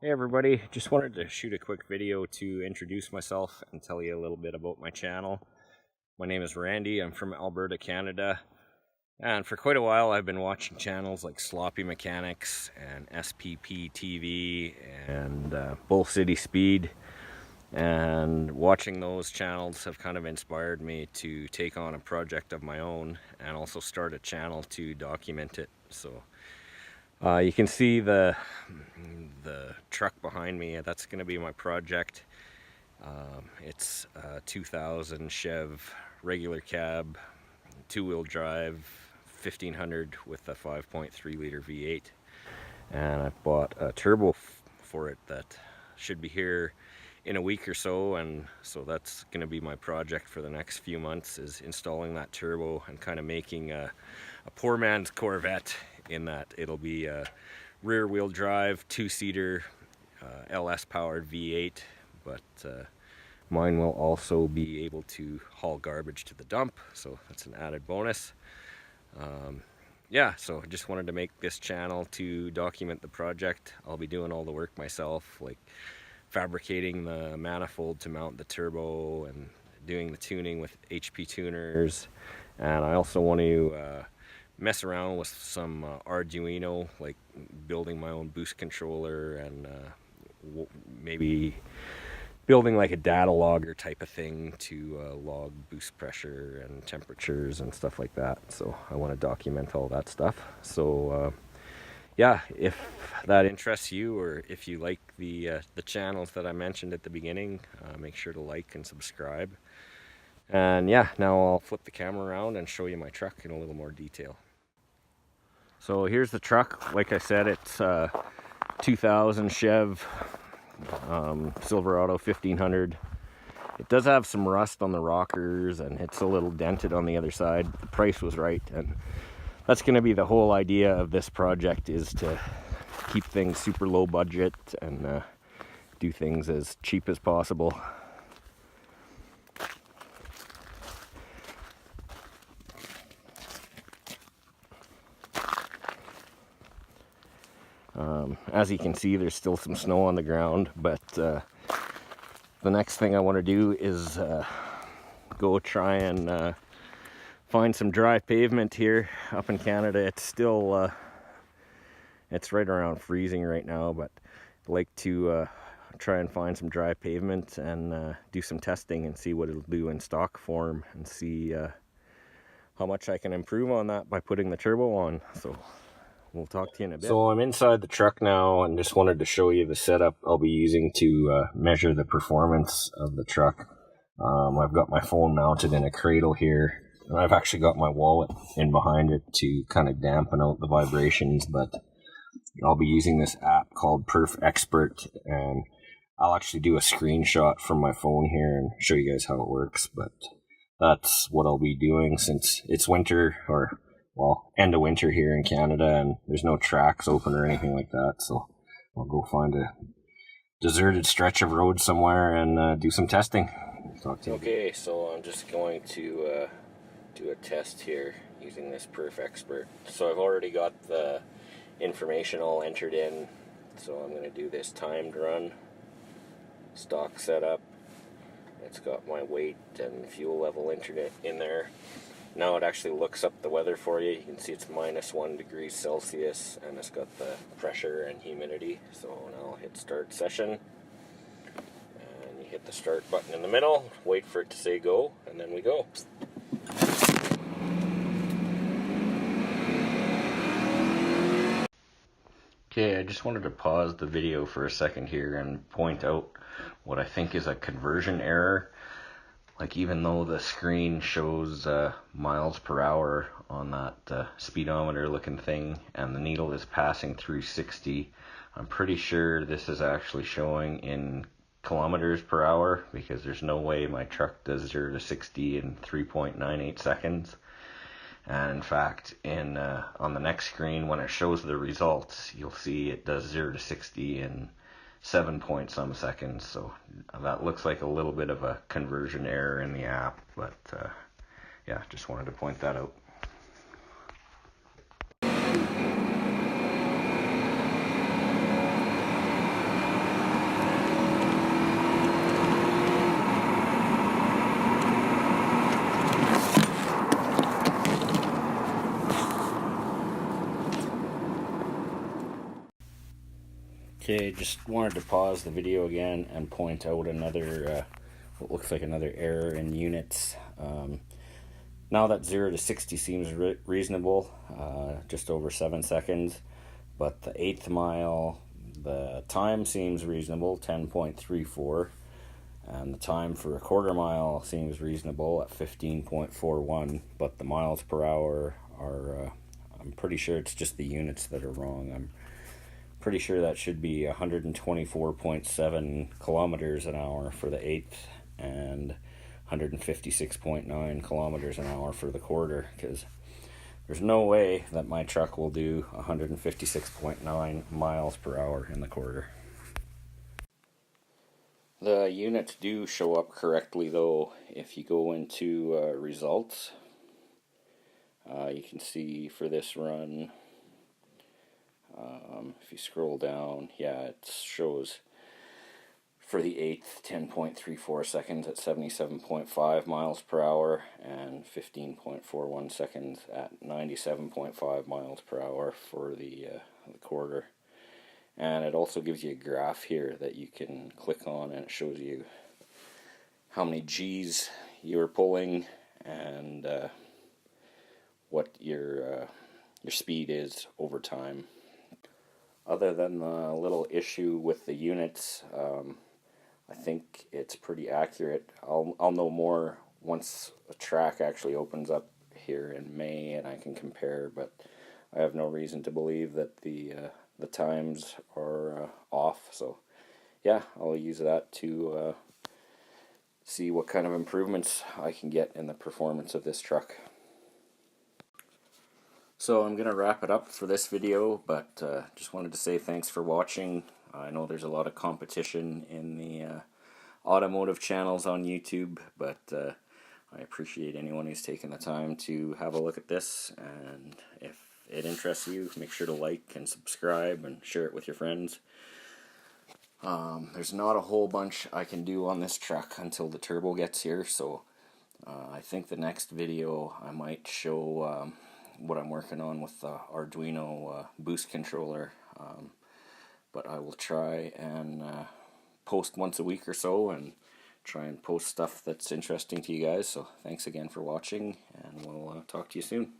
Hey everybody, just wanted to shoot a quick video to introduce myself and tell you a little bit about my channel. My name is Randy, I'm from Alberta, Canada, and for quite a while I've been watching channels like Sloppy Mechanics and SPP TV and Bull City Speed, and watching those channels have kind of inspired me to take on a project of my own and also start a channel to document it. So you can see the truck behind me. That's going to be my project. It's a 2000 Chev regular cab, two-wheel drive, 1500 with a 5.3 liter V8. And I bought a turbo for it that should be here in a week or so, and so that's going to be my project for the next few months, is installing that turbo and kind of making a poor man's Corvette, in that it'll be a rear wheel drive, two-seater, LS powered V8, but mine will also be able to haul garbage to the dump, so that's an added bonus. Yeah, so I just wanted to make this channel to document the project. I'll be doing all the work myself, like fabricating the manifold to mount the turbo and doing the tuning with HP tuners. And I also want to mess around with some Arduino, like building my own boost controller and maybe building like a data logger type of thing to log boost pressure and temperatures and stuff like that. So I want to document all that stuff. So yeah, if that interests you, or if you like the channels that I mentioned at the beginning, make sure to like and subscribe. And yeah, now I'll flip the camera around and show you my truck in a little more detail. So here's the truck. Like I said, it's 2000 Chev Silverado 1500. It does have some rust on the rockers and it's a little dented on the other side. The price was right, and that's going to be the whole idea of this project, is to keep things super low budget and do things as cheap as possible. As you can see, there's still some snow on the ground, but the next thing I want to do is go try and find some dry pavement here up in Canada. It's still it's right around freezing right now, but I'd like to try and find some dry pavement and do some testing and see what it'll do in stock form, and see how much I can improve on that by putting the turbo on. So we'll talk to you in a bit. So I'm inside the truck now and just wanted to show you the setup I'll be using to measure the performance of the truck. I've got my phone mounted in a cradle here, and I've actually got my wallet in behind it to kind of dampen out the vibrations, but I'll be using this app called PerfExpert, and I'll actually do a screenshot from my phone here and show you guys how it works. But that's what I'll be doing since it's winter, or well, end of winter here in Canada, and there's no tracks open or anything like that. So I'll go find a deserted stretch of road somewhere and do some testing. Okay, so I'm just going to do a test here using this PerfExpert. So I've already got the information all entered in, so I'm going to do this timed run, stock setup. It's got my weight and fuel level entered in there. Now it actually looks up the weather for you. You can see it's -1 degree Celsius, and it's got the pressure and humidity. So now I'll hit start session, and you hit the start button in the middle, wait for it to say go, and then we go. Okay, I just wanted to pause the video for a second here and point out what I think is a conversion error. Like, even though the screen shows miles per hour on that speedometer looking thing, and the needle is passing through 60, I'm pretty sure this is actually showing in kilometers per hour, because there's no way my truck does 0 to 60 in 3.98 seconds. And in fact, on the next screen, when it shows the results, you'll see it does 0 to 60 in 7 point some seconds. So that looks like a little bit of a conversion error in the app, but yeah, just wanted to point that out. Okay, just wanted to pause the video again and point out another, what looks like another error in units. Now that 0 to 60 seems reasonable, just over 7 seconds, but the 1/8 mile, the time seems reasonable, 10.34, and the time for a 1/4 mile seems reasonable at 15.41, but the miles per hour are, I'm pretty sure it's just the units that are wrong. I'm pretty sure that should be 124.7 kilometers an hour for the 1/8 and 156.9 kilometers an hour for the 1/4, because there's no way that my truck will do 156.9 miles per hour in the 1/4. The units do show up correctly though. If you go into results, you can see for this run, if you scroll down, yeah, it shows for the 1/8 10.34 seconds at 77.5 miles per hour and 15.41 seconds at 97.5 miles per hour for the 1/4. And it also gives you a graph here that you can click on, and it shows you how many G's you're pulling and what your speed is over time. Other than the little issue with the units, I think it's pretty accurate. I'll know more once the track actually opens up here in May and I can compare, but I have no reason to believe that the times are off. So yeah, I'll use that to see what kind of improvements I can get in the performance of this truck. So I'm going to wrap it up for this video, but just wanted to say thanks for watching. I know there's a lot of competition in the automotive channels on YouTube, but I appreciate anyone who's taken the time to have a look at this, and if it interests you, make sure to like and subscribe and share it with your friends. There's not a whole bunch I can do on this truck until the turbo gets here, so I think the next video I might show what I'm working on with the Arduino boost controller, but I will try and post once a week or so and try and post stuff that's interesting to you guys. So thanks again for watching, and we'll talk to you soon.